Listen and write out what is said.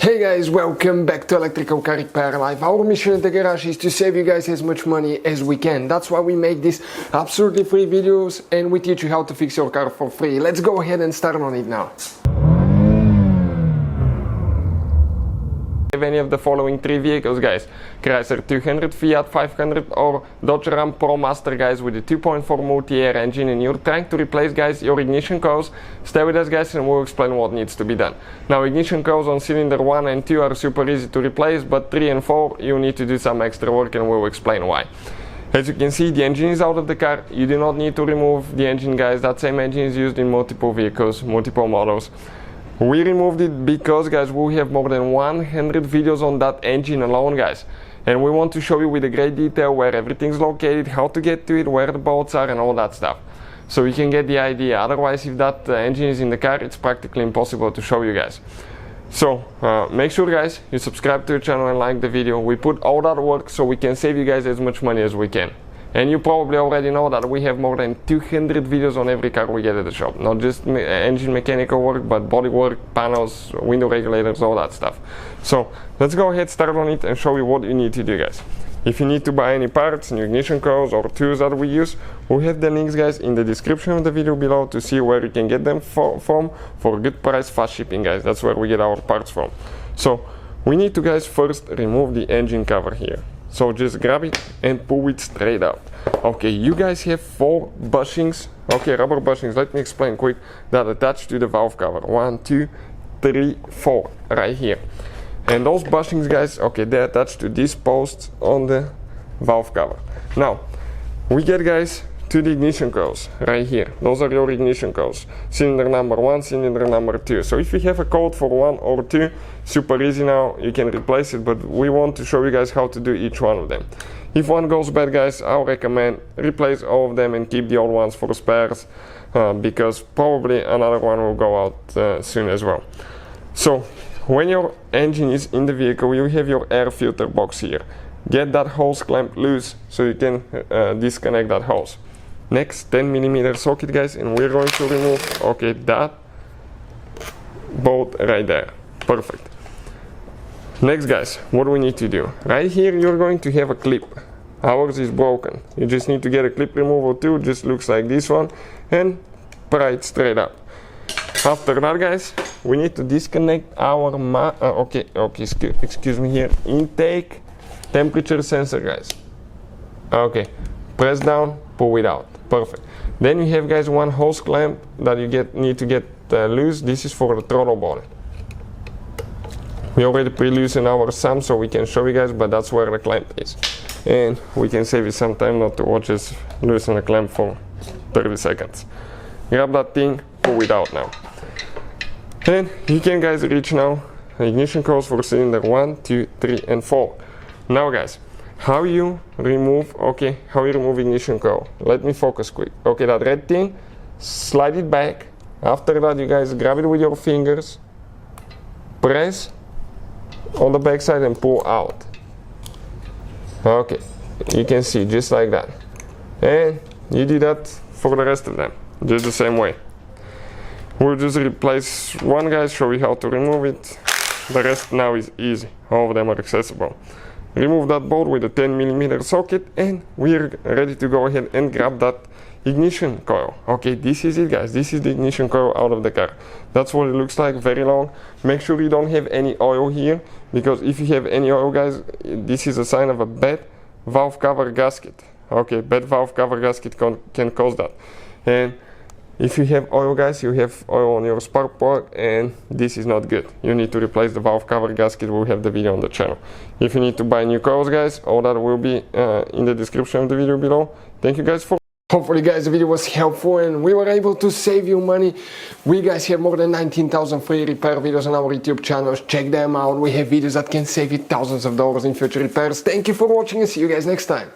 Hey guys, welcome back to Electrical Car Repair Live. Our mission at the garage is to save you guys as much money as we can. That's why we make these absolutely free videos and we teach you how to fix your car for free. Let's go ahead and start on it now. Any of the following three vehicles, guys: Chrysler 200, Fiat 500 or Dodge Ram ProMaster, guys, with a 2.4 multi-air engine, and you're trying to replace, guys, your ignition coils. Stay with us, guys, and we'll explain what needs to be done. Now, ignition coils on cylinder 1 and 2 are super easy to replace, but 3 and 4 you need to do some extra work, and we'll explain why. As you can see, the engine is out of the car. You do not need to remove the engine, guys. That same engine is used in multiple vehicles, multiple models. We removed it because, guys, we have more than 100 videos on that engine alone, guys, and we want to show you with a great detail where everything's located, how to get to it, where the bolts are, and all that stuff, so you can get the idea. Otherwise, if that engine is in the car, it's practically impossible to show you guys. So make sure, guys, you subscribe to the channel and like the video. We put all that work so we can save you guys as much money as we can. And you probably already know that we have more than 200 videos on every car we get at the shop. Not just engine mechanical work, but body work, panels, window regulators, all that stuff. So let's go ahead, start on it, and show you what you need to do, guys. If you need to buy any parts, new ignition coils or tools that we use, we have the links, guys, in the description of the video below to see where you can get them from for a good price, fast shipping, guys. That's where we get our parts from. So we need to, guys, first remove the engine cover here. So just grab it and pull it straight out. Okay, you guys have 4 bushings, okay, rubber bushings, let me explain quick, that attach to the valve cover. 1, 2, 3, 4, right here. And those bushings, guys, okay, they attach to these posts on the valve cover. Now, we get, guys, to the ignition coils, right here. Those are your ignition coils. Cylinder number 1, cylinder number 2. So if you have a code for 1 or 2, super easy now, you can replace it, but we want to show you guys how to do each one of them. If one goes bad, guys, I'll recommend replace all of them and keep the old ones for spares, because probably another one will go out soon as well. So when your engine is in the vehicle, you have your air filter box here. Get that hose clamped loose so you can disconnect that hose. Next, 10mm socket, guys, and we're going to remove, okay, that bolt right there. Perfect. Next, guys, what do we need to do? Right here, you're going to have a clip. Ours is broken. You just need to get a clip removal tool, just looks like this one, and pry it straight up. After that, guys, we need to disconnect our excuse me here, intake temperature sensor, guys. Okay, press down, pull it out. Perfect. Then you have, guys, one hose clamp that you need to get loose. This is for the throttle body. We already pre-loosened our SAM so we can show you guys, but that's where the clamp is. And we can save you some time not to watch us loosen the clamp for 30 seconds. Grab that thing, pull it out now. And you can, guys, reach now ignition coils for cylinder 1, 2, 3, and 4. Now, guys, how you remove ignition coil. Let me focus quick. Okay, that red thing, slide it back. After that, you guys grab it with your fingers, press on the back side and pull out. Okay, you can see, just like that. And you do that for the rest of them, just the same way. We'll just replace one, guys, show you how to remove it. The rest now is easy, all of them are accessible. Remove that bolt with a 10mm socket, and we're ready to go ahead and grab that ignition coil. Okay, this is it, guys. This is the ignition coil out of the car. That's what it looks like, very long. Make sure you don't have any oil here, because if you have any oil, guys, this is a sign of a bad valve cover gasket. Okay, bad valve cover gasket can cause that. And if you have oil, guys, you have oil on your spark plug, and this is not good. You need to replace the valve cover gasket. We'll have the video on the channel. If you need to buy new coils, guys, all that will be in the description of the video below. Thank you, guys, for... Hopefully, guys, the video was helpful and we were able to save you money. We, guys, have more than 19,000 free repair videos on our YouTube channels. Check them out. We have videos that can save you thousands of dollars in future repairs. Thank you for watching and see you guys next time.